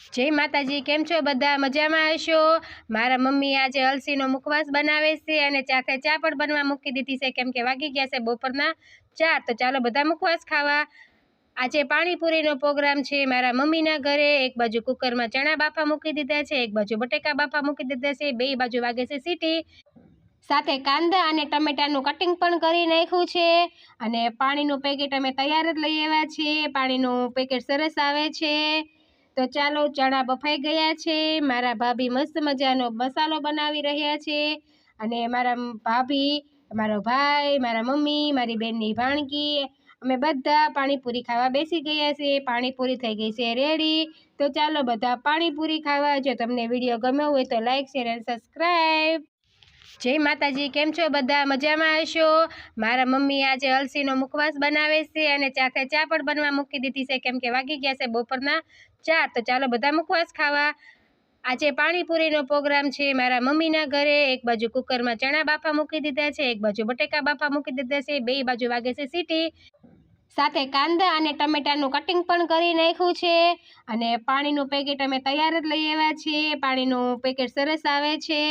जय माताजी। केम छो बधा? मजामां हशो। मारा मम्मी आज अलसीनो मुखवास बनावे छे अने चाथे चा पण बनवा मूकी दीधी छे केम के वागी गया छे बपोરના 4। तो चालो बधा मुखवास खावा। આજે પાણીપુરીનો પ્રોગ્રામ છે મારા મમ્મીના ઘરે। એક બાજુ કુકરમાં ચણા બાફા મૂકી દીધા છે, એક બાજુ બટેકા બાફા મૂકી દીધા છે, બે બાજુ વાગે છે સીટી। સાથે કાંદા અને ટમેટાનું કટિંગ પણ કરી નાખ્યું છે અને પાણીનું પેકેટ અમે તૈયાર જ લઈ આવ્યા છીએ। પાણીનું પેકેટ સરસ આવે છે। તો ચાલો, ચણા બફાઈ ગયા છે। મારા ભાભી મસ્ત મજાનો મસાલો બનાવી રહ્યા છે અને મારા ભાભી, મારો ભાઈ, મારા મમ્મી, મારી બેનની ભાણકી, અમે બધા પાણીપુરી ખાવા બેસી ગયા છે। પાણીપુરી થઈ ગઈ છે રેડી। તો ચાલો બધા પાણીપુરી ખાવા। જો તમને વિડીયો ગમ્યો હોય તો લાઈક, શેર અને સબસ્ક્રાઈબ। जय माताजी। केम छो बधा? मजामां हशो। मारा मम्मी आज अलसीनो मुखवास बनावे छे अने चाथे चा पण बनवा मूकी दीधी छे केम के वागी गया छे बपोરના 4। तो चालो बधा मुखवास खावा। આજે પાણીપુરીનો પ્રોગ્રામ છે મારા મમ્મીના ઘરે। એક બાજુ કુકરમાં ચણા બાફા મૂકી દીધા છે, એક બાજુ બટેકા બાફા મૂકી દીધા છે, બે બાજુ વાગે છે સીટી। સાથે કાંદા અને ટમેટાનું કટિંગ પણ કરી નાખ્યું છે અને પાણીનું પેકેટ અમે તૈયાર જ લઈ આવ્યા છીએ। પાણીનું પેકેટ સરસ આવે છે।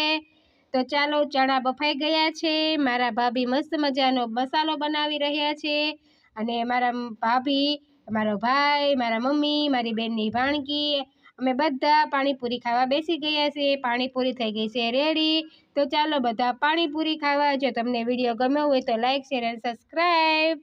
તો ચાલો, ચણા બફાઈ ગયા છે। મારા ભાભી મસ્ત મજાનો મસાલો બનાવી રહ્યા છે અને મારા ભાભી, મારો ભાઈ, મારા મમ્મી, મારી બેનની ભાણકી, અમે બધા પાણીપુરી ખાવા બેસી ગયા છે। પાણીપુરી થઈ ગઈ છે રેડી। તો ચાલો બધા પાણીપુરી ખાવા। જો તમને વિડીયો ગમ્યો હોય તો લાઈક, શેર અને સબસ્ક્રાઈબ।